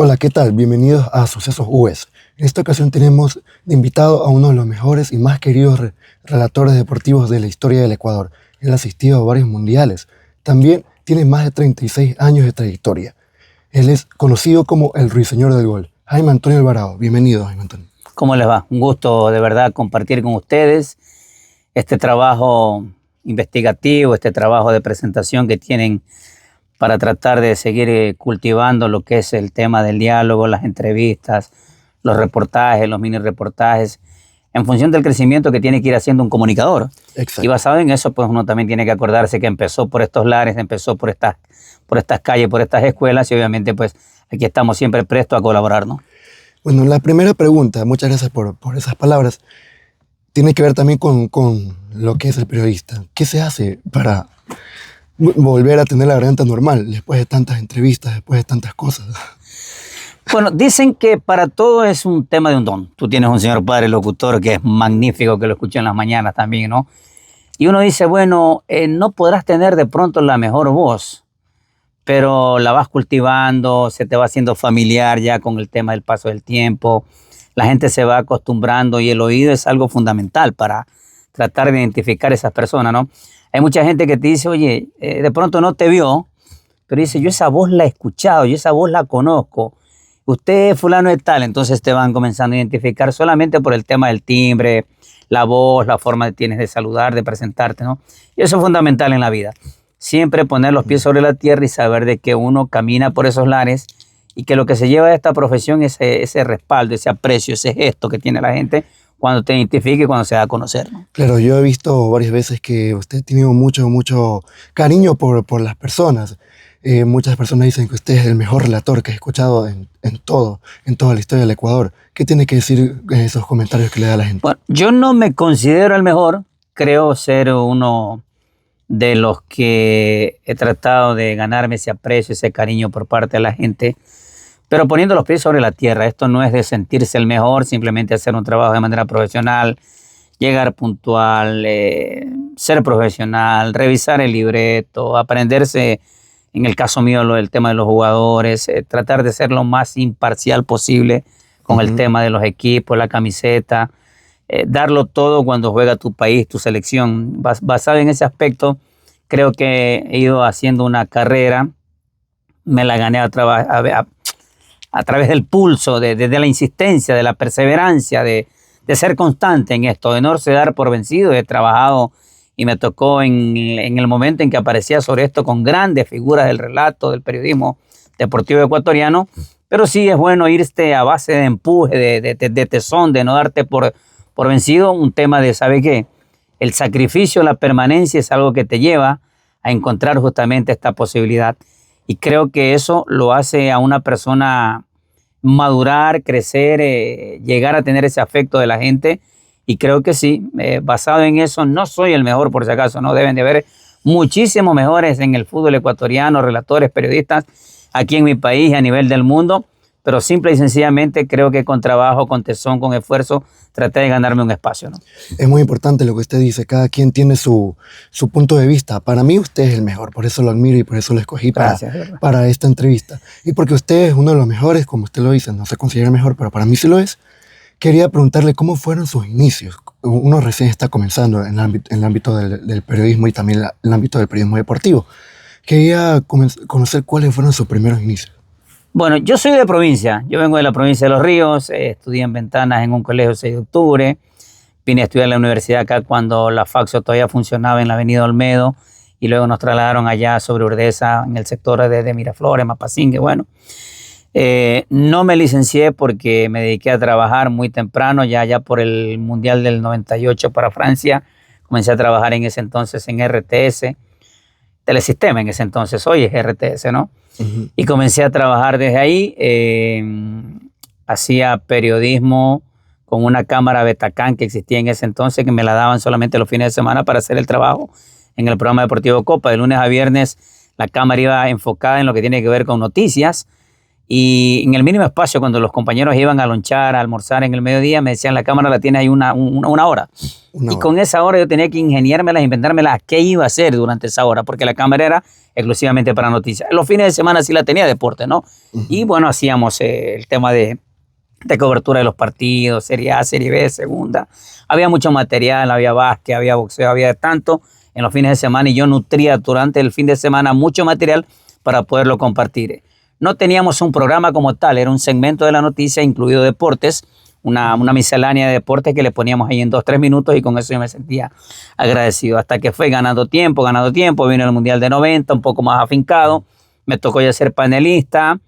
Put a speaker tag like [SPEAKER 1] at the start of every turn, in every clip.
[SPEAKER 1] Hola, ¿qué tal? Bienvenidos a Sucesos US. En esta ocasión tenemos de invitado a uno de los mejores y más queridos relatores deportivos de la historia del Ecuador. Él ha asistido a varios mundiales. También tiene más de 36 años de trayectoria. Él es conocido como el Ruiseñor del Gol. Jaime Antonio Alvarado. Bienvenido, Jaime Antonio.
[SPEAKER 2] ¿Cómo les va? Un gusto de verdad compartir con ustedes este trabajo investigativo, este trabajo de presentación que tienen para tratar de seguir cultivando lo que es el tema del diálogo, las entrevistas, los reportajes, los mini reportajes, en función del crecimiento que tiene que ir haciendo un comunicador.
[SPEAKER 1] Exacto.
[SPEAKER 2] Y basado en eso, pues uno también tiene que acordarse que empezó por estos lares, empezó por estas calles, por estas escuelas, y obviamente pues aquí estamos siempre prestos a colaborar, ¿no?
[SPEAKER 1] Bueno, la primera pregunta, muchas gracias por esas palabras, tiene que ver también con lo que es el periodista. ¿Qué se hace para volver a tener la garganta normal después de tantas entrevistas, después de tantas cosas?
[SPEAKER 2] Bueno, dicen que para todo es un tema de un don. Tú tienes un señor padre locutor que es magnífico, que lo escuché en las mañanas también, ¿no? Y uno dice, bueno, no podrás tener de pronto la mejor voz, pero la vas cultivando, se te va haciendo familiar ya con el tema del paso del tiempo. La gente se va acostumbrando y el oído es algo fundamental para tratar de identificar a esas personas, ¿no? Hay mucha gente que te dice, oye, de pronto no te vio, pero dice, yo esa voz la he escuchado, yo esa voz la conozco. Usted es fulano de tal, entonces te van comenzando a identificar solamente por el tema del timbre, la voz, la forma que tienes de saludar, de presentarte, ¿no? Y eso es fundamental en la vida. Siempre poner los pies sobre la tierra y saber de que uno camina por esos lares y que lo que se lleva de esta profesión es ese respaldo, ese aprecio, ese gesto que tiene la gente cuando te identifique y cuando se da a conocer, ¿no?
[SPEAKER 1] Claro, yo he visto varias veces que usted ha tenido mucho cariño por las personas. Muchas personas dicen que usted es el mejor relator que he escuchado en toda la historia del Ecuador. ¿Qué tiene que decir en esos comentarios que le da la gente?
[SPEAKER 2] Bueno, yo no me considero el mejor, creo ser uno de los que he tratado de ganarme ese aprecio, ese cariño por parte de la gente, pero poniendo los pies sobre la tierra. Esto no es de sentirse el mejor, simplemente hacer un trabajo de manera profesional, llegar puntual, ser profesional, revisar el libreto, aprenderse, en el caso mío, el tema de los jugadores, tratar de ser lo más imparcial posible con el tema de los equipos, la camiseta, darlo todo cuando juega tu país, tu selección. Basado en ese aspecto, creo que he ido haciendo una carrera, me la gané a través del pulso, de la insistencia, de la perseverancia, de ser constante en esto, de no se dar por vencido. He trabajado y me tocó en el momento en que aparecía sobre esto con grandes figuras del relato, del periodismo deportivo ecuatoriano, pero sí es bueno irte a base de empuje, de tesón, de no darte por vencido. Un tema de, ¿sabe qué? El sacrificio, la permanencia es algo que te lleva a encontrar justamente esta posibilidad. Y creo que eso lo hace a una persona madurar, crecer, llegar a tener ese afecto de la gente. Y creo que sí, basado en eso, no soy el mejor por si acaso, no deben de haber muchísimos mejores en el fútbol ecuatoriano, relatores, periodistas, aquí en mi país y a nivel del mundo, pero simple y sencillamente creo que con trabajo, con tesón, con esfuerzo, traté de ganarme un espacio, ¿no?
[SPEAKER 1] Es muy importante lo que usted dice, cada quien tiene su punto de vista. Para mí usted es el mejor, por eso lo admiro y por eso lo escogí para esta entrevista. Y porque usted es uno de los mejores, como usted lo dice, no se considera el mejor, pero para mí sí lo es. Quería preguntarle cómo fueron sus inicios. Uno recién está comenzando en el ámbito del periodismo y también el ámbito del periodismo deportivo. Quería conocer cuáles fueron sus primeros inicios.
[SPEAKER 2] Bueno, yo soy de provincia. Yo vengo de la provincia de Los Ríos. Estudié en Ventanas en un colegio 6 de octubre. Vine a estudiar en la universidad acá cuando la Faxo todavía funcionaba en la avenida Olmedo. Y luego nos trasladaron allá sobre Urdesa, en el sector de Miraflores, Mapasingue. Bueno, no me licencié porque me dediqué a trabajar muy temprano, ya por el Mundial del 98 para Francia. Comencé a trabajar en ese entonces en RTS, Telesistema en ese entonces, hoy es RTS, ¿no? Uh-huh. Y comencé a trabajar desde ahí, hacía periodismo con una cámara Betacam que existía en ese entonces, que me la daban solamente los fines de semana para hacer el trabajo en el programa deportivo Copa. De lunes a viernes la cámara iba enfocada en lo que tiene que ver con noticias, Y en el mínimo espacio, cuando los compañeros iban a lonchar, a almorzar en el mediodía, me decían, la cámara la tiene ahí una hora. Y con esa hora yo tenía que ingeniármelas, inventármelas qué iba a hacer durante esa hora, porque la cámara era exclusivamente para noticias. Los fines de semana sí la tenía deporte, ¿no? Y bueno, hacíamos el tema de cobertura de los partidos, Serie A, Serie B, Segunda. Había mucho material, había básquet, había boxeo, había de tanto en los fines de semana, y yo nutría durante el fin de semana mucho material para poderlo compartir. No teníamos un programa como tal, era un segmento de la noticia incluido deportes, una miscelánea de deportes que le poníamos ahí en 2-3 minutos, y con eso yo me sentía agradecido. Hasta que fue ganando tiempo, vino el Mundial de 90, un poco más afincado, me tocó ya ser panelista,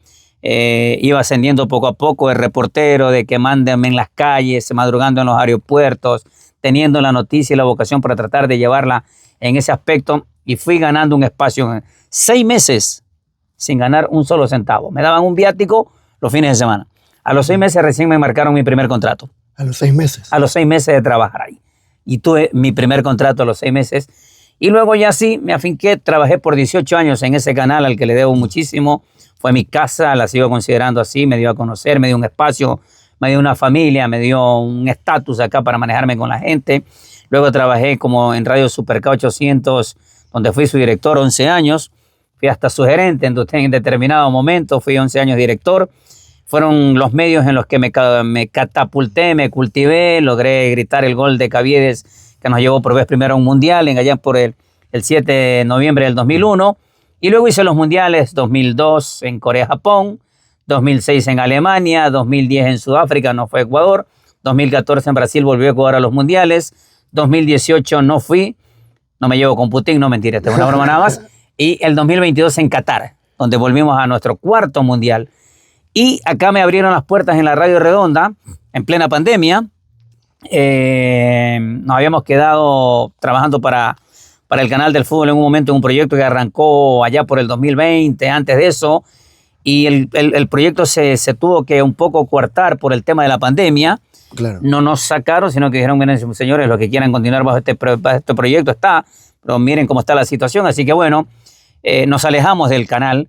[SPEAKER 2] iba ascendiendo poco a poco de reportero, de que mándenme en las calles, madrugando en los aeropuertos, teniendo la noticia y la vocación para tratar de llevarla en ese aspecto, y fui ganando un espacio en 6 meses sin ganar un solo centavo. Me daban un viático los fines de semana. A los 6 meses recién me marcaron mi primer contrato.
[SPEAKER 1] ¿A los 6 meses?
[SPEAKER 2] A los 6 meses de trabajar ahí. Y tuve mi primer contrato a los 6 meses. Y luego ya sí, me afinqué, trabajé por 18 años en ese canal al que le debo muchísimo. Fue mi casa, la sigo considerando así, me dio a conocer, me dio un espacio, me dio una familia, me dio un estatus acá para manejarme con la gente. Luego trabajé como en Radio Superca 800, donde fui su director 11 años. Fui hasta su gerente en determinado momento, fui 11 años director. Fueron los medios en los que me catapulté, me cultivé, logré gritar el gol de Caviedes que nos llevó por vez primera a un mundial, allá por el 7 de noviembre del 2001. Y luego hice los mundiales 2002 en Corea-Japón, 2006 en Alemania, 2010 en Sudáfrica, no fue Ecuador, 2014 en Brasil, volvió a Ecuador a los mundiales, 2018 no fui, no me llevo con Putin, no mentira, tengo una broma nada más. Y el 2022 en Qatar, donde volvimos a nuestro 4º mundial. Y acá me abrieron las puertas en la Radio Redonda, en plena pandemia. Nos habíamos quedado trabajando para el canal del fútbol en un momento, en un proyecto que arrancó allá por el 2020, antes de eso. Y el proyecto se tuvo que un poco coartar por el tema de la pandemia.
[SPEAKER 1] Claro.
[SPEAKER 2] No nos sacaron, sino que dijeron, miren, señores, los que quieran continuar bajo este proyecto está, pero miren cómo está la situación. Así que bueno, nos alejamos del canal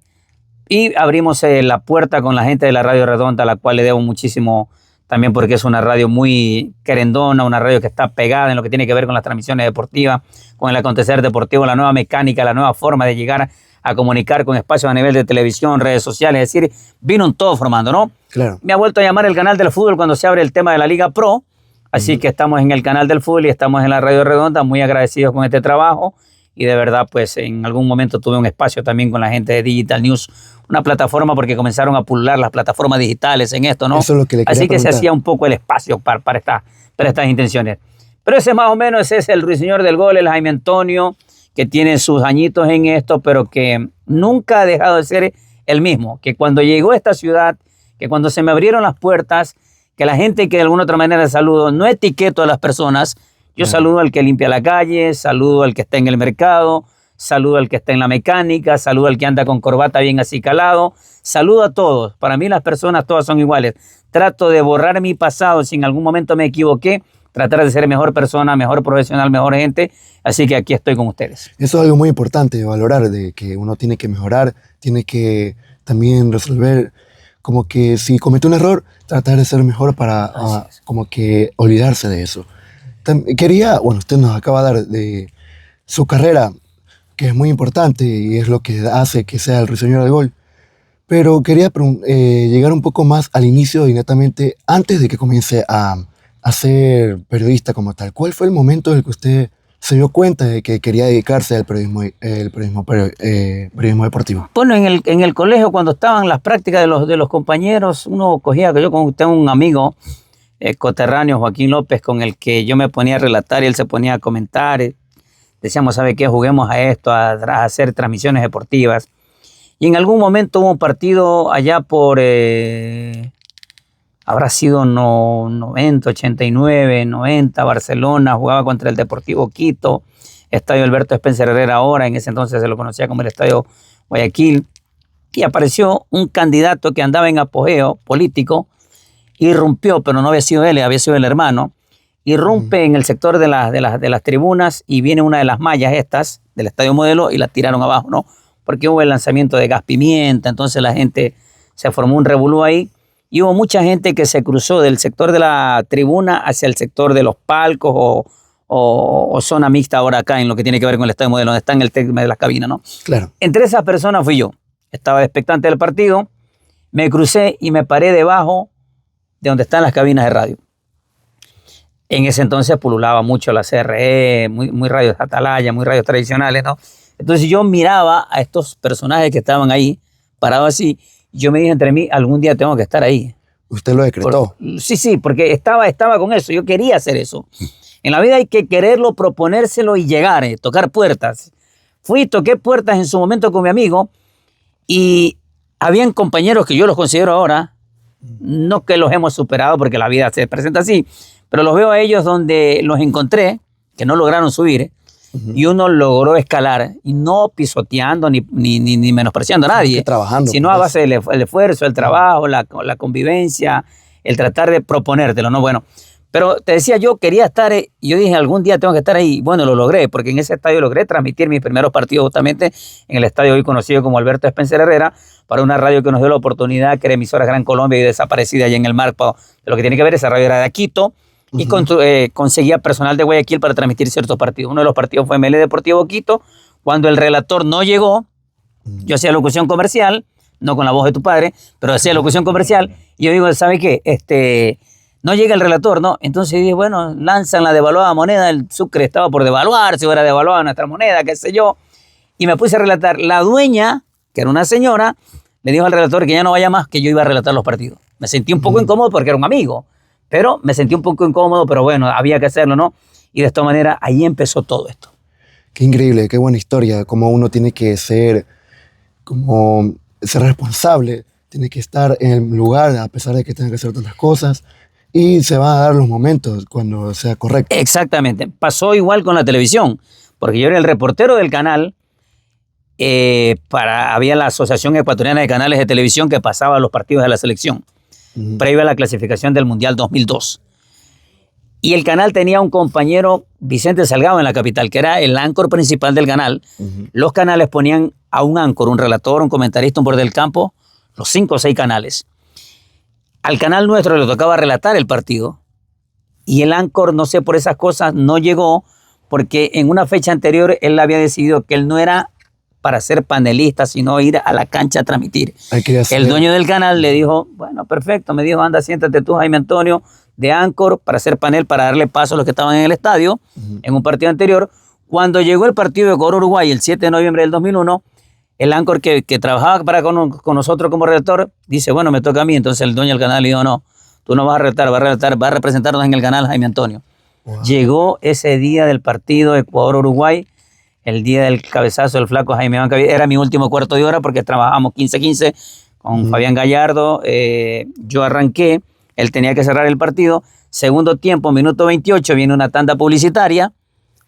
[SPEAKER 2] y abrimos la puerta con la gente de la Radio Redonda, a la cual le debo muchísimo también, porque es una radio muy querendona, una radio que está pegada en lo que tiene que ver con las transmisiones deportivas, con el acontecer deportivo, la nueva mecánica, la nueva forma de llegar a comunicar con espacios a nivel de televisión, redes sociales, es decir, vino un todo formando, ¿no?
[SPEAKER 1] Claro.
[SPEAKER 2] Me ha vuelto a llamar el canal del fútbol cuando se abre el tema de la Liga Pro, así que estamos en el canal del fútbol y estamos en la Radio Redonda, muy agradecidos con este trabajo. Y de verdad, pues en algún momento tuve un espacio también con la gente de Digital News, una plataforma, porque comenzaron a pulular las plataformas digitales en esto, ¿no?
[SPEAKER 1] Eso es lo que le quería
[SPEAKER 2] Así que
[SPEAKER 1] preguntar.
[SPEAKER 2] se hacía un poco el espacio para estas intenciones. Pero ese más o menos ese es el ruiseñor del gol, el Jaime Antonio, que tiene sus añitos en esto, pero que nunca ha dejado de ser el mismo. Que cuando llegó a esta ciudad, que cuando se me abrieron las puertas, que la gente que de alguna otra manera saludo, no etiqueto a las personas. Yo saludo al que limpia la calle, saludo al que está en el mercado, saludo al que está en la mecánica, saludo al que anda con corbata bien acicalado, saludo a todos. Para mí las personas todas son iguales. Trato de borrar mi pasado si en algún momento me equivoqué, tratar de ser mejor persona, mejor profesional, mejor gente. Así que aquí estoy con ustedes.
[SPEAKER 1] Eso es algo muy importante de valorar, de que uno tiene que mejorar, tiene que también resolver, como que si comete un error, tratar de ser mejor para como que olvidarse de eso. Quería, bueno, usted nos acaba de dar de su carrera, que es muy importante y es lo que hace que sea el ruiseñor del gol, pero quería llegar un poco más al inicio, directamente antes de que comience a ser periodista como tal. ¿Cuál fue el momento en el que usted se dio cuenta de que quería dedicarse al periodismo deportivo?
[SPEAKER 2] Bueno, en el colegio, cuando estaban las prácticas de los compañeros, uno cogía, que yo tengo un amigo coterráneo, Joaquín López, con el que yo me ponía a relatar y él se ponía a comentar. Decíamos, ¿sabe qué? Juguemos a esto, a hacer transmisiones deportivas. Y en algún momento hubo un partido allá por, habrá sido 90, 89, 90, Barcelona, jugaba contra el Deportivo Quito, Estadio Alberto Spencer Herrera ahora, en ese entonces se lo conocía como el Estadio Guayaquil, y apareció un candidato que andaba en apogeo político, irrumpió, pero no había sido él, había sido el hermano, irrumpe en el sector de las tribunas y viene una de las mallas estas del Estadio Modelo y la tiraron abajo, ¿no? Porque hubo el lanzamiento de gas pimienta, entonces la gente se formó un revolú ahí y hubo mucha gente que se cruzó del sector de la tribuna hacia el sector de los palcos o zona mixta ahora acá en lo que tiene que ver con el estadio modelo, donde está en el tema de las cabinas, ¿no?
[SPEAKER 1] Claro.
[SPEAKER 2] Entre esas personas fui yo. Estaba expectante del partido, me crucé y me paré debajo de donde están las cabinas de radio. En ese entonces pululaba mucho la CRE, muy radios atalaya, muy radios tradicionales, ¿no? Entonces yo miraba a estos personajes que estaban ahí, parados así, y yo me dije entre mí, algún día tengo que estar ahí.
[SPEAKER 1] ¿Usted lo decretó?
[SPEAKER 2] Sí, porque estaba con eso, yo quería hacer eso. En la vida hay que quererlo, proponérselo y llegar, tocar puertas. Fui, toqué puertas en su momento con mi amigo y habían compañeros que yo los considero ahora, no que los hemos superado porque la vida se presenta así, pero los veo a ellos donde los encontré, que no lograron subir, y uno logró escalar, y no pisoteando ni menospreciando a nadie,
[SPEAKER 1] trabajando,
[SPEAKER 2] sino a base del esfuerzo, el trabajo, la convivencia, el tratar de proponértelo, ¿no? Bueno, pero te decía, yo quería estar, y yo dije, algún día tengo que estar ahí. Bueno, lo logré, porque en ese estadio logré transmitir mis primeros partidos justamente en el estadio hoy conocido como Alberto Spencer Herrera, para una radio que nos dio la oportunidad, que era emisora Gran Colombia y desaparecida allá en el Marco, de lo que tiene que ver, esa radio era de Quito, y conseguía personal de Guayaquil para transmitir ciertos partidos. Uno de los partidos fue ML Deportivo Quito. Cuando el relator no llegó, yo hacía locución comercial, no con la voz de tu padre, pero hacía locución comercial, y yo digo, ¿sabe qué? No llega el relator, ¿no? Entonces dije, bueno, lanzan la devaluada moneda, el Sucre estaba por devaluar, si hubiera devaluado nuestra moneda, qué sé yo, y me puse a relatar. La dueña, que era una señora, le dijo al relator que ya no vaya más, que yo iba a relatar los partidos. Me sentí un poco incómodo porque era un amigo, pero me sentí un poco incómodo, pero bueno, había que hacerlo, ¿no? Y de esta manera, ahí empezó todo esto.
[SPEAKER 1] Qué increíble, qué buena historia, cómo uno tiene que ser responsable, tiene que estar en el lugar a pesar de que tenga que hacer tantas cosas, y se van a dar los momentos cuando sea correcto.
[SPEAKER 2] Exactamente. Pasó igual con la televisión, porque yo era el reportero del canal, había la Asociación Ecuatoriana de Canales de Televisión que pasaba los partidos de la selección, previo a la clasificación del Mundial 2002. Y el canal tenía un compañero, Vicente Salgado, en la capital, que era el áncor principal del canal. Los canales ponían a un áncor, un relator, un comentarista, un borde del campo, los 5 o 6 canales. Al canal nuestro le tocaba relatar el partido y el áncor, no sé, por esas cosas no llegó porque en una fecha anterior él había decidido que él no era para ser panelista, sino ir a la cancha a transmitir. El dueño del canal le dijo, bueno, perfecto, me dijo, anda, siéntate tú, Jaime Antonio, de áncor, para hacer panel, para darle paso a los que estaban en el estadio en un partido anterior. Cuando llegó el partido de Ecuador-Uruguay el 7 de noviembre del 2001, el áncor que trabajaba con nosotros como redactor dice, bueno, me toca a mí. Entonces el dueño del canal le dijo, no, tú no vas a redactar, vas a representarnos en el canal, Jaime Antonio. Wow. Llegó ese día del partido Ecuador-Uruguay, el día del cabezazo del flaco Jaime Iván Caviedes. Era mi último cuarto de hora porque trabajamos 15-15 con Fabián Gallardo. Yo arranqué, él tenía que cerrar el partido. Segundo tiempo, minuto 28, viene una tanda publicitaria.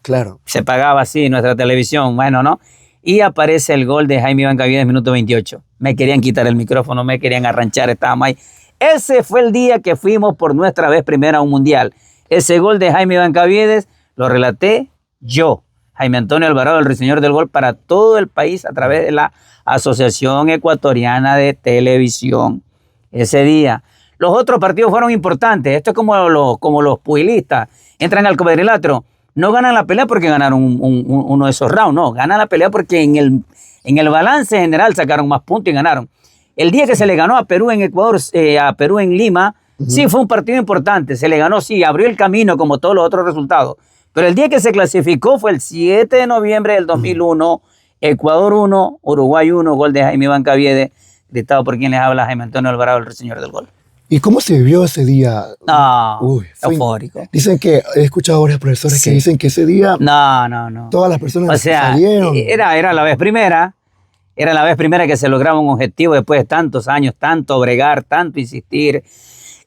[SPEAKER 1] Claro.
[SPEAKER 2] Se pagaba así nuestra televisión, bueno, ¿no? Y aparece el gol de Jaime Iván Caviedes, minuto 28. Me querían quitar el micrófono, me querían arranchar, estábamos ahí. Ese fue el día que fuimos por nuestra vez primera a un mundial. Ese gol de Jaime Iván Caviedes lo relaté yo, Jaime Antonio Alvarado, el ruiseñor del gol, para todo el país a través de la Asociación Ecuatoriana de Televisión. Ese día. Los otros partidos fueron importantes. Esto es como los pugilistas. Entran al cuadrilátero. No ganan la pelea porque ganaron uno de esos rounds, no. Ganan la pelea porque en el balance general sacaron más puntos y ganaron. El día que se le ganó a Perú en Ecuador, a Perú en Lima, sí fue un partido importante. Se le ganó, sí, abrió el camino como todos los otros resultados. Pero el día que se clasificó fue el 7 de noviembre del 2001. Ecuador 1, Uruguay 1, gol de Jaime Iván Caviedes, gritado por quien les habla, Jaime Antonio Alvarado, el señor del gol.
[SPEAKER 1] ¿Y cómo se vivió ese día?
[SPEAKER 2] No, eufórico.
[SPEAKER 1] Dicen que, he escuchado a varios profesores que dicen que ese día...
[SPEAKER 2] No.
[SPEAKER 1] Todas las personas salieron.
[SPEAKER 2] Era la vez primera. Era la vez primera que se lograba un objetivo después de tantos años, tanto bregar, tanto insistir.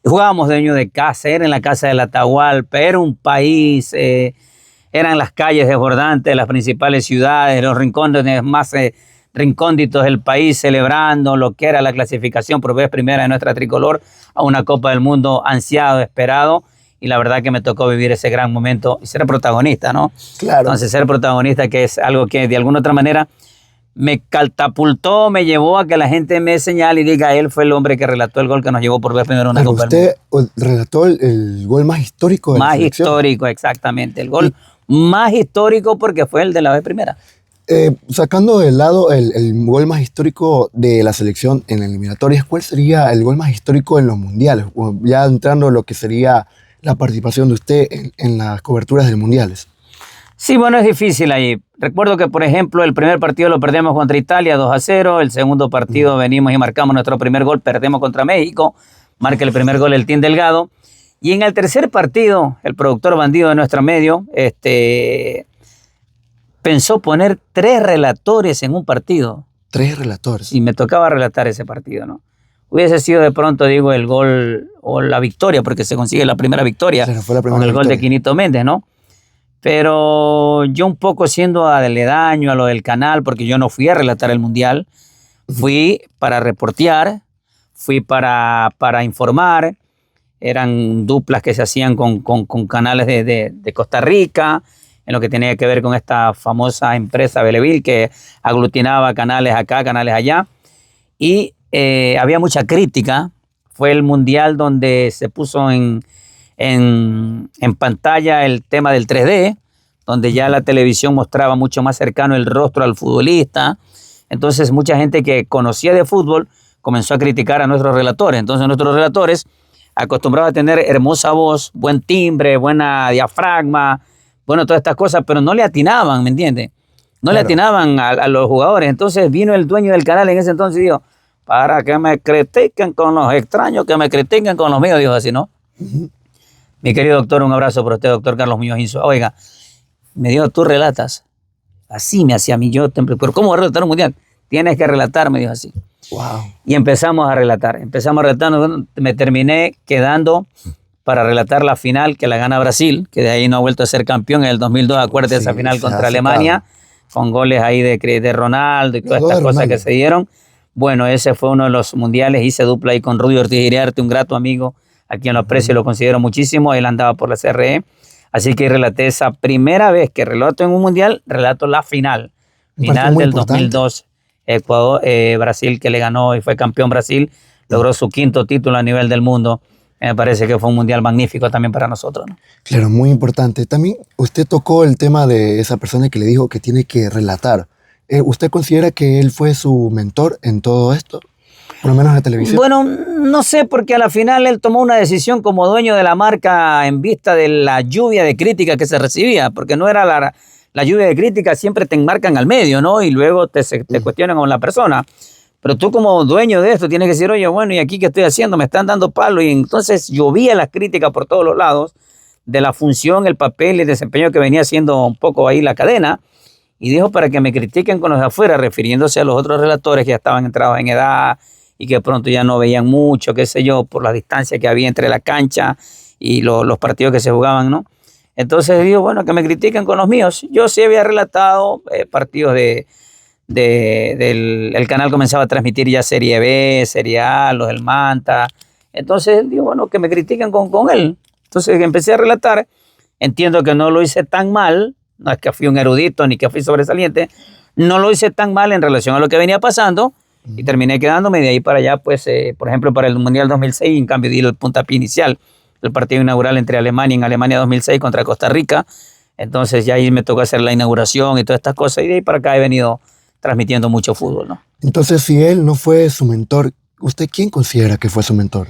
[SPEAKER 2] Jugábamos dueño de casa, era en la casa del Atahualpa, era un país, eran las calles desbordantes de las principales ciudades, los rincones más recónditos del país, celebrando lo que era la clasificación por vez primera de nuestra tricolor a una Copa del Mundo ansiado, esperado, y la verdad que me tocó vivir ese gran momento y ser protagonista, ¿no?
[SPEAKER 1] Claro.
[SPEAKER 2] Entonces ser protagonista, que es algo que de alguna otra manera me catapultó, me llevó a que la gente me señale y diga, él fue el hombre que relató el gol que nos llevó por vez primero una Copa del
[SPEAKER 1] Mundo. Usted relató el gol más histórico de la selección.
[SPEAKER 2] Más histórico, exactamente. El gol más histórico porque fue el de la vez primera.
[SPEAKER 1] Sacando de lado el gol más histórico de la selección en eliminatorias, ¿cuál sería el gol más histórico en los mundiales? Ya entrando en lo que sería la participación de usted en las coberturas de mundiales.
[SPEAKER 2] Sí, bueno, es difícil ahí. Recuerdo que, por ejemplo, el primer partido lo perdemos contra Italia 2-0. El segundo partido venimos y marcamos nuestro primer gol, perdemos contra México. Marca el primer gol el Team Delgado. Y en el tercer partido, el productor bandido de nuestro medio pensó poner 3 relatores en un partido.
[SPEAKER 1] 3 relatores.
[SPEAKER 2] Y me tocaba relatar ese partido, ¿no? Hubiese sido de pronto, digo, el gol o la victoria, porque se consigue la primera victoria.
[SPEAKER 1] Claro, fue la primera
[SPEAKER 2] con el
[SPEAKER 1] victoria.
[SPEAKER 2] Gol de Quinito Méndez, ¿no? Pero yo un poco siendo aledaño a lo del canal, porque yo no fui a relatar el Mundial, fui para reportear, fui para informar, eran duplas que se hacían con canales de Costa Rica, en lo que tenía que ver con esta famosa empresa Beleville, que aglutinaba canales acá, canales allá, y había mucha crítica. Fue el Mundial donde se puso en pantalla el tema del 3D, donde ya la televisión mostraba mucho más cercano el rostro al futbolista. Entonces mucha gente que conocía de fútbol comenzó a criticar a nuestros relatores. Entonces nuestros relatores, acostumbrados a tener hermosa voz, buen timbre, buena diafragma, bueno, todas estas cosas, pero no le atinaban, ¿me entiendes? No le atinaban a los jugadores. Entonces vino el dueño del canal en ese entonces y dijo, para que me critiquen con los extraños, que me critiquen con los míos, dijo así, ¿no? Mi querido doctor, un abrazo para usted, doctor Carlos Muñoz Insua. Oiga, me dijo, tú relatas. Así me hacía a mí, yo, pero ¿cómo voy a relatar un mundial? Tienes que relatar, me dijo así.
[SPEAKER 1] Wow.
[SPEAKER 2] Y empezamos a relatar, bueno, me terminé quedando para relatar la final que la gana Brasil, que de ahí no ha vuelto a ser campeón en el 2002, acuérdate de esa final contra Alemania, con goles ahí de Ronaldo y todas estas cosas que se dieron. Bueno, ese fue uno de los mundiales, hice dupla ahí con Rudy Ortiz Iriarte, un grato amigo, a quien lo aprecio y lo considero muchísimo. Él andaba por la CRE, así que relaté esa primera vez que relato en un mundial, relato la final del 2002, Ecuador, Brasil, que le ganó y fue campeón Brasil, logró su 5º título a nivel del mundo. Me parece que fue un mundial magnífico también para nosotros, ¿no?
[SPEAKER 1] Claro, muy importante. También usted tocó el tema de esa persona que le dijo que tiene que relatar. ¿Usted considera que él fue su mentor en todo esto? Por lo menos en la televisión.
[SPEAKER 2] Bueno, no sé, porque a la final él tomó una decisión como dueño de la marca en vista de la lluvia de críticas que se recibía, porque no era la lluvia de críticas, siempre te enmarcan al medio, ¿no? Y luego te cuestionan con la persona. Pero tú como dueño de esto tienes que decir, oye, bueno, ¿y aquí qué estoy haciendo? Me están dando palo. Y entonces llovía las críticas por todos los lados de la función, el papel y el desempeño que venía haciendo un poco ahí la cadena. Y dijo para que me critiquen con los de afuera, refiriéndose a los otros relatores que ya estaban entrados en edad y que pronto ya no veían mucho, qué sé yo, por la distancia que había entre la cancha y los partidos que se jugaban, ¿no? Entonces dijo, bueno, que me critiquen con los míos. Yo sí había relatado partidos el canal comenzaba a transmitir ya Serie B, Serie A, los del Manta. Entonces digo, bueno, que me critiquen con él. Entonces empecé a relatar. Entiendo que no lo hice tan mal, no es que fui un erudito ni que fui sobresaliente, no lo hice tan mal en relación a lo que venía pasando y terminé quedándome de ahí para allá, pues, por ejemplo, para el Mundial 2006, en cambio di el puntapié inicial, el partido inaugural entre Alemania, en Alemania 2006 contra Costa Rica. Entonces ya ahí me tocó hacer la inauguración y todas estas cosas y de ahí para acá he venido transmitiendo mucho fútbol, ¿no?
[SPEAKER 1] Entonces, si él no fue su mentor, ¿usted quién considera que fue su mentor?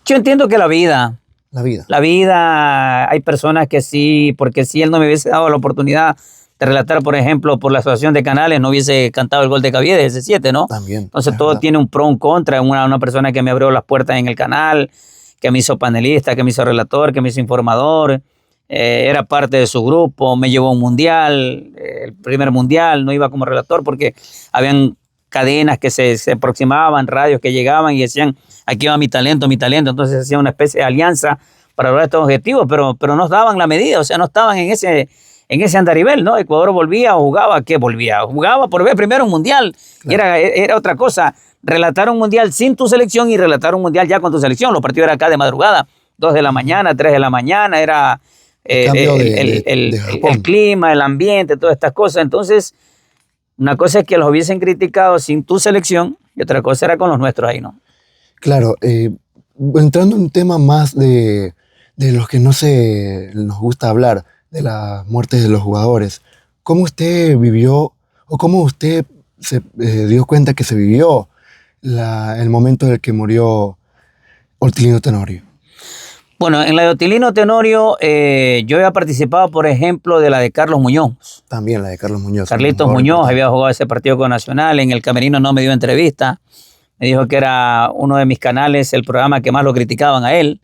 [SPEAKER 2] Yo entiendo que la vida.
[SPEAKER 1] La vida.
[SPEAKER 2] La vida, hay personas que sí, porque si él no me hubiese dado la oportunidad de relatar, por ejemplo, por la Asociación de Canales, no hubiese cantado el gol de Caviedes, ese 7, ¿no?
[SPEAKER 1] También.
[SPEAKER 2] Entonces todo tiene un pro, un contra. Una persona que me abrió las puertas en el canal, que me hizo panelista, que me hizo relator, que me hizo informador. Era parte de su grupo, me llevó a un mundial, el primer mundial, no iba como relator porque habían cadenas que se aproximaban, radios que llegaban y decían, aquí va mi talento, entonces hacía una especie de alianza para lograr estos objetivos, pero no daban la medida, o sea, no estaban en ese andarivel, ¿no? Ecuador volvía o jugaba, ¿qué volvía? Jugaba por ver primero un mundial, claro. Era otra cosa, relatar un mundial sin tu selección y relatar un mundial ya con tu selección, los partidos eran acá de madrugada, 2 de la mañana, 3 de la mañana, era... el clima, el ambiente, todas estas cosas. Entonces, Una cosa es que los hubiesen criticado sin tu selección y otra cosa era con los nuestros ahí, ¿no?
[SPEAKER 1] Claro, entrando en un tema más de los que no nos gusta hablar, de las muertes de los jugadores, ¿cómo usted vivió o cómo usted se dio cuenta que se vivió el momento en el que murió Otilino Tenorio?
[SPEAKER 2] Bueno, en la de Otilino Tenorio yo había participado, por ejemplo, de la de Carlos Muñoz.
[SPEAKER 1] También la de Carlos Muñoz.
[SPEAKER 2] Carlitos Muñoz había jugado ese partido con Nacional, en el camerino no me dio entrevista, me dijo que era uno de mis canales, el programa que más lo criticaban a él.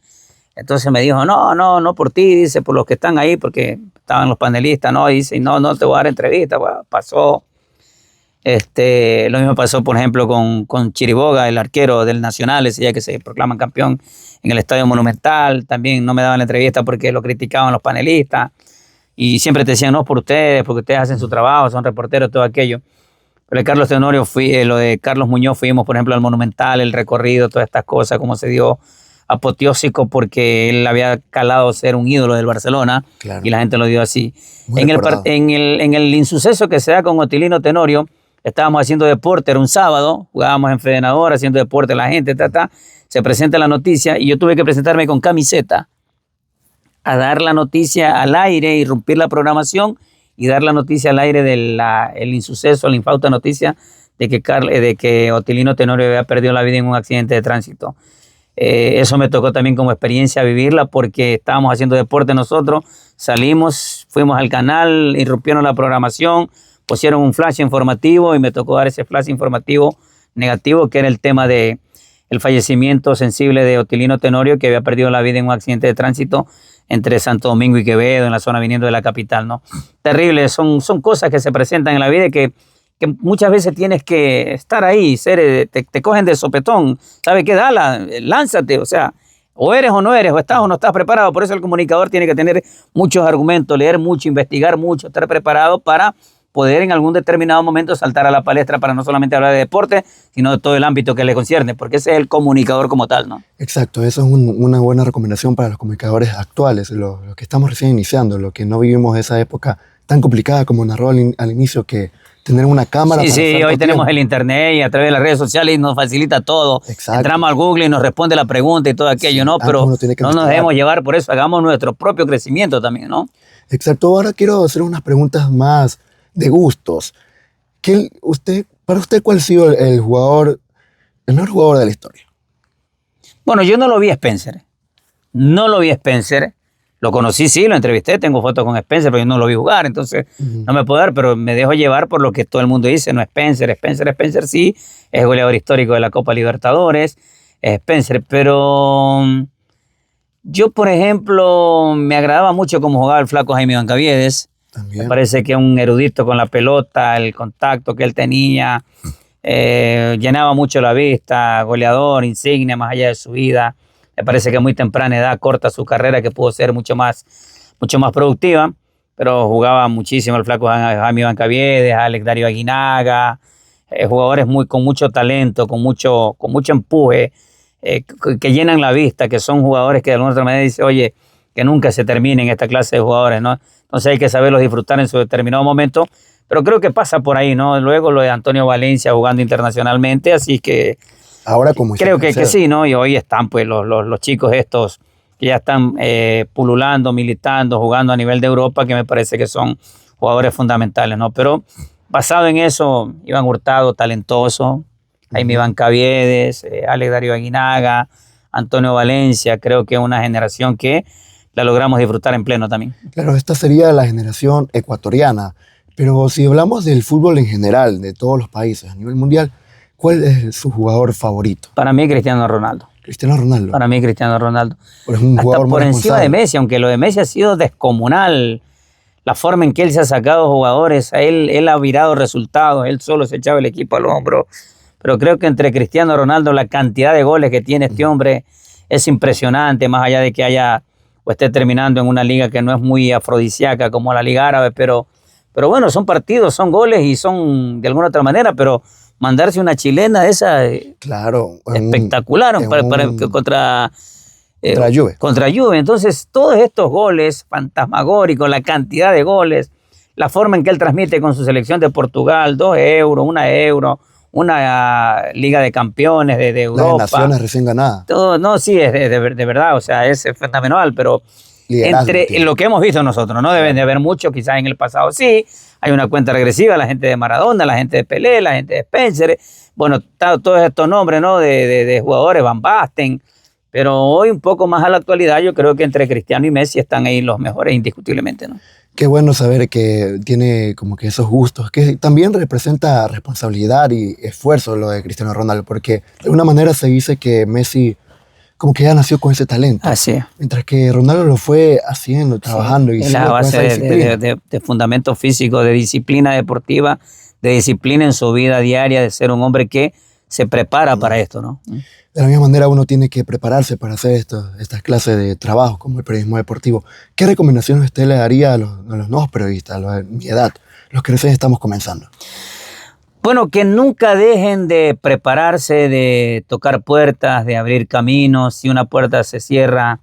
[SPEAKER 2] Entonces me dijo, no por ti, dice, por los que están ahí, porque estaban los panelistas, no, dice, no te voy a dar entrevista. Bueno, pasó. Lo mismo pasó, por ejemplo, con Chiriboga, el arquero del Nacional, ese día que se proclaman campeón en el Estadio Monumental. También no me daban la entrevista porque lo criticaban los panelistas. Y siempre te decían, no, por ustedes, porque ustedes hacen su trabajo, son reporteros, todo aquello. Pero el Carlos Tenorio, lo de Carlos Muñoz, fuimos, por ejemplo, al Monumental, el recorrido, todas estas cosas, cómo se dio apoteósico porque él había calado ser un ídolo del Barcelona, claro, y la gente lo dio así. En el insuceso que se da con Otilino Tenorio, estábamos haciendo deporte, era un sábado, jugábamos en Fedenador, haciendo deporte, la gente, se presenta la noticia y yo tuve que presentarme con camiseta a dar la noticia al aire, irrumpir la programación y dar la noticia al aire del insuceso, la infausta noticia de que Otilino Tenorio había perdido la vida en un accidente de tránsito. Eso me tocó también como experiencia vivirla porque estábamos haciendo deporte nosotros, salimos, fuimos al canal, irrumpieron la programación, pusieron un flash informativo y me tocó dar ese flash informativo negativo que era el tema de el fallecimiento sensible de Otilino Tenorio, que había perdido la vida en un accidente de tránsito entre Santo Domingo y Quevedo, en la zona viniendo de la capital, ¿no? Terrible, son cosas que se presentan en la vida y que muchas veces tienes que estar ahí, te cogen de sopetón, ¿sabes qué? Lánzate, o sea, o eres o no eres, o estás o no estás preparado. Por eso el comunicador tiene que tener muchos argumentos, leer mucho, investigar mucho, estar preparado para poder en algún determinado momento saltar a la palestra para no solamente hablar de deporte, sino de todo el ámbito que le concierne, porque ese es el comunicador como tal, ¿no?
[SPEAKER 1] Exacto, eso es una buena recomendación para los comunicadores actuales, los que estamos recién iniciando, los que no vivimos esa época tan complicada como narró al inicio, que tener una cámara.
[SPEAKER 2] Sí, hoy tenemos el internet y a través de las redes sociales nos facilita todo. Exacto. Entramos al Google y nos responde la pregunta y todo aquello, ¿no? Pero no nos dejemos llevar por eso, hagamos nuestro propio crecimiento también, ¿no?
[SPEAKER 1] Exacto, ahora quiero hacer unas preguntas más de gustos. Para usted, ¿cuál ha sido el mejor jugador de la historia?
[SPEAKER 2] Bueno, yo no lo vi a Spencer. Lo conocí, sí, lo entrevisté, tengo fotos con Spencer, pero yo no lo vi jugar, entonces no me puedo dar, pero me dejo llevar por lo que todo el mundo dice, no Spencer. Spencer sí, es goleador histórico de la Copa Libertadores, es Spencer, pero yo, por ejemplo, me agradaba mucho cómo jugaba el flaco Jaime Bancaviedes. También. Me parece que es un erudito con la pelota, el contacto que él tenía, llenaba mucho la vista, goleador, insignia más allá de su vida. Me parece que a muy temprana edad corta su carrera, que pudo ser mucho más productiva, pero jugaba muchísimo el flaco Jaime Bancaviedes, Alex Darío Aguinaga, jugadores con mucho talento, con mucho empuje, que llenan la vista, que son jugadores que de alguna otra manera dice, oye, que nunca se terminen esta clase de jugadores, ¿no? Entonces hay que saberlos disfrutar en su determinado momento, pero creo que pasa por ahí, ¿no? Luego lo de Antonio Valencia jugando internacionalmente, así que
[SPEAKER 1] ahora como
[SPEAKER 2] creo que sí, ¿no? Y hoy están pues los chicos estos que ya están pululando, militando, jugando a nivel de Europa, que me parece que son jugadores fundamentales, ¿no? Pero basado en eso, Iván Hurtado, talentoso, Jaime Bancaviedes, Alex Darío Aguinaga, Antonio Valencia, creo que es una generación que la logramos disfrutar en pleno también.
[SPEAKER 1] Claro, esta sería la generación ecuatoriana, pero si hablamos del fútbol en general, de todos los países a nivel mundial, ¿cuál es su jugador favorito?
[SPEAKER 2] Para mí, Cristiano Ronaldo.
[SPEAKER 1] Cristiano Ronaldo.
[SPEAKER 2] Para mí, Cristiano Ronaldo.
[SPEAKER 1] Pero es un jugador
[SPEAKER 2] hasta por encima de Messi, aunque lo de Messi ha sido descomunal. La forma en que él se ha sacado jugadores, él ha virado resultados, él solo se echaba el equipo al hombro. Pero creo que entre Cristiano Ronaldo, la cantidad de goles que tiene este hombre es impresionante, más allá de que haya o esté terminando en una liga que no es muy afrodisíaca como la Liga Árabe, pero bueno, son partidos, son goles y son de alguna otra manera, pero mandarse una chilena de esa,
[SPEAKER 1] claro,
[SPEAKER 2] espectacular contra
[SPEAKER 1] Juve.
[SPEAKER 2] Contra Juve. Entonces, todos estos goles fantasmagóricos, la cantidad de goles, la forma en que él transmite con su selección de Portugal, 2 euros, 1 euro, una Liga de Campeones de Europa.
[SPEAKER 1] Las naciones recién ganadas.
[SPEAKER 2] Todo, no, sí, es de verdad, o sea, es fenomenal, pero entre lo que hemos visto nosotros, no deben de haber mucho, quizás en el pasado sí, hay una cuenta regresiva, la gente de Maradona, la gente de Pelé, la gente de Spencer, bueno, todos estos nombres, ¿no? de jugadores, Van Basten, pero hoy un poco más a la actualidad, yo creo que entre Cristiano y Messi están ahí los mejores indiscutiblemente, ¿no?
[SPEAKER 1] Qué bueno saber que tiene como que esos gustos, que también representa responsabilidad y esfuerzo lo de Cristiano Ronaldo, porque de alguna manera se dice que Messi como que ya nació con ese talento.
[SPEAKER 2] Así es.
[SPEAKER 1] Mientras que Ronaldo lo fue haciendo, trabajando. Sí,
[SPEAKER 2] y la base de fundamento físico, de disciplina deportiva, de disciplina en su vida diaria, de ser un hombre que se prepara para esto, ¿no?
[SPEAKER 1] De la misma manera uno tiene que prepararse para hacer estas clases de trabajo como el periodismo deportivo. ¿Qué recomendaciones usted le daría a los nuevos periodistas, a los de mi edad, los que recién estamos comenzando?
[SPEAKER 2] Bueno, que nunca dejen de prepararse, de tocar puertas, de abrir caminos. Si una puerta se cierra,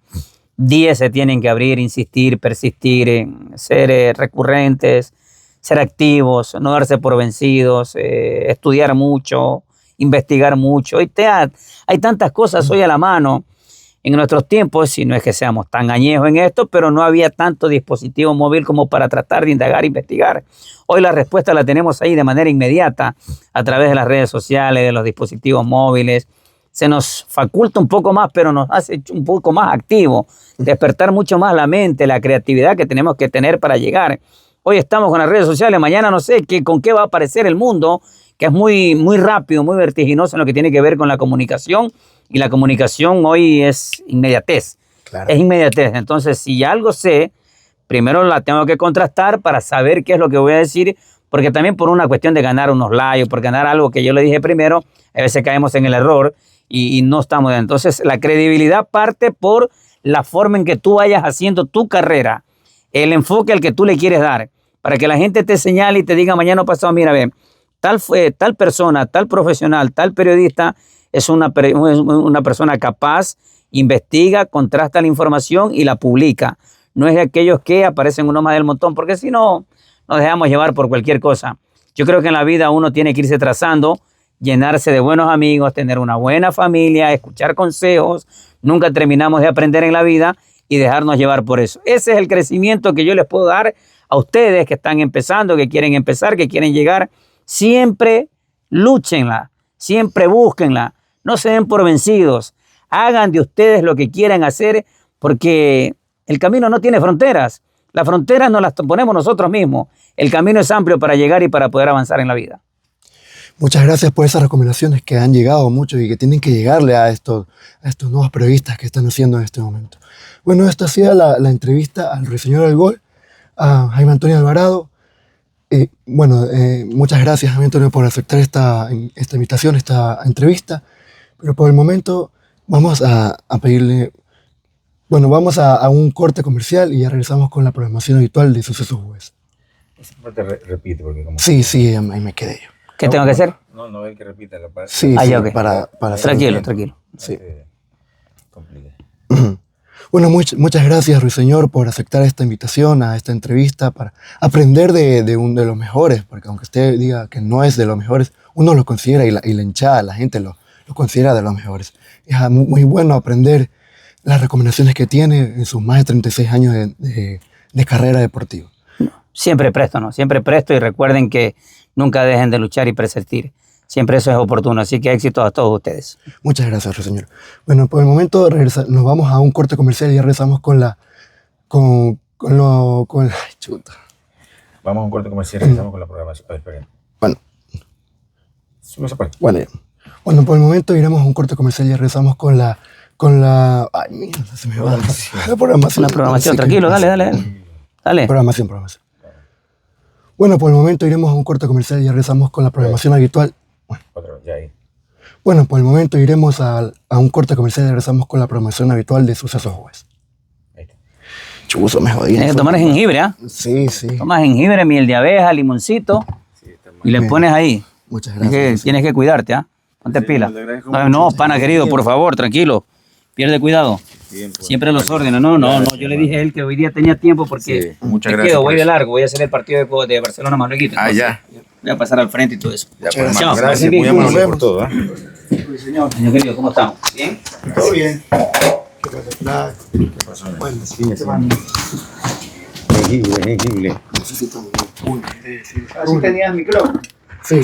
[SPEAKER 2] 10 se tienen que abrir, insistir, persistir, ser recurrentes, ser activos, no darse por vencidos, estudiar mucho, investigar mucho. Hay tantas cosas hoy a la mano. En nuestros tiempos, si no es que seamos tan añejos en esto, pero no había tanto dispositivo móvil como para tratar de indagar, investigar. Hoy la respuesta la tenemos ahí de manera inmediata a través de las redes sociales, de los dispositivos móviles. Se nos faculta un poco más, pero nos hace un poco más activo, despertar mucho más la mente, la creatividad que tenemos que tener para llegar. Hoy estamos con las redes sociales, mañana no sé con qué va a aparecer el mundo, que es muy, muy rápido, muy vertiginoso en lo que tiene que ver con la comunicación. Y la comunicación hoy es inmediatez. Claro. Es inmediatez. Entonces, si algo sé, primero la tengo que contrastar para saber qué es lo que voy a decir, porque también por una cuestión de ganar unos likes, por ganar algo que yo le dije primero, a veces caemos en el error y no estamos. Entonces, la credibilidad parte por la forma en que tú vayas haciendo tu carrera, el enfoque al que tú le quieres dar, para que la gente te señale y te diga mañana pasado, mira, ve, tal persona, tal profesional, tal periodista, es una persona capaz, investiga, contrasta la información y la publica. No es de aquellos que aparecen uno más del montón, porque si no, nos dejamos llevar por cualquier cosa. Yo creo que en la vida uno tiene que irse trazando, llenarse de buenos amigos, tener una buena familia, escuchar consejos. Nunca terminamos de aprender en la vida y dejarnos llevar por eso. Ese es el crecimiento que yo les puedo dar a ustedes que están empezando, que quieren empezar, que quieren llegar. Siempre lúchenla, siempre búsquenla. No se den por vencidos, hagan de ustedes lo que quieran hacer porque el camino no tiene fronteras. Las fronteras nos las ponemos nosotros mismos. El camino es amplio para llegar y para poder avanzar en la vida.
[SPEAKER 1] Muchas gracias por esas recomendaciones que han llegado mucho y que tienen que llegarle a estos nuevos periodistas que están haciendo en este momento. Bueno, esta ha sido la entrevista al Ruiseñor del Gol, a Jaime Antonio Alvarado. Muchas gracias, Jaime Antonio, por aceptar esta invitación, esta entrevista. Pero por el momento vamos a pedirle, vamos a un corte comercial y ya regresamos con la programación habitual de Sucesos Jueves.
[SPEAKER 3] Esa parte repite porque como...
[SPEAKER 1] Sí, ahí me quedé yo.
[SPEAKER 2] ¿Qué tengo que hacer?
[SPEAKER 3] No, el que repita la parte.
[SPEAKER 1] Sí,
[SPEAKER 2] okay.
[SPEAKER 1] para
[SPEAKER 2] tranquilo.
[SPEAKER 1] Sí. Bueno, muchas gracias, Ruiseñor, por aceptar esta invitación a esta entrevista para aprender de los mejores, porque aunque usted diga que no es de los mejores, uno lo considera y la hinchada, la gente lo considera de los mejores. Es muy bueno aprender las recomendaciones que tiene en sus más de 36 años de carrera deportiva.
[SPEAKER 2] Siempre presto, ¿no? Siempre presto y recuerden que nunca dejen de luchar y persistir. Siempre eso es oportuno, así que éxito a todos ustedes.
[SPEAKER 1] Muchas gracias, señor. Bueno, por el momento nos vamos a un corte comercial y ya regresamos ay, chuta.
[SPEAKER 3] Vamos a un corte comercial y regresamos con la programación. Esperen.
[SPEAKER 1] Bueno.
[SPEAKER 3] Sube esa parte.
[SPEAKER 1] Bueno, por el momento iremos a un corte comercial y ya regresamos con la... Ay, mierda, se me va. La programación.
[SPEAKER 2] Tranquilo, dale.
[SPEAKER 1] Programación. Bueno, por el momento iremos a un corte comercial y ya regresamos con la programación habitual. Bueno, por el momento iremos a un corte comercial y regresamos con la programación habitual de Sucesos Jueves. Chuzo, me jodí.
[SPEAKER 2] Tienes que tomar jengibre, ¿ah?
[SPEAKER 1] Sí.
[SPEAKER 2] Tomas jengibre, miel de abeja, limoncito y le pones ahí.
[SPEAKER 1] Muchas gracias.
[SPEAKER 2] Tienes que cuidarte, ¿ah? Ponte pila. No, pana querido, por favor, tranquilo. Pierde cuidado. Siempre los órdenes. No. Yo le dije a él que hoy día tenía tiempo porque
[SPEAKER 3] Muchas
[SPEAKER 2] me
[SPEAKER 3] gracias
[SPEAKER 2] quedo,
[SPEAKER 3] por
[SPEAKER 2] voy de
[SPEAKER 3] eso.
[SPEAKER 2] largo, voy a hacer el partido de Barcelona más luego.
[SPEAKER 3] Ya.
[SPEAKER 2] Voy a pasar al frente y todo eso.
[SPEAKER 3] Ya, pues,
[SPEAKER 2] Chao.
[SPEAKER 3] hermano, gracias, muy amable por todo.
[SPEAKER 2] Señor querido, ¿cómo estamos? ¿Bien?
[SPEAKER 1] Todo bien.
[SPEAKER 3] ¿Qué pasó?
[SPEAKER 1] Bueno,
[SPEAKER 3] Jengibre.
[SPEAKER 1] necesito uno.
[SPEAKER 2] ¿Así tenías micrófono?
[SPEAKER 1] Sí.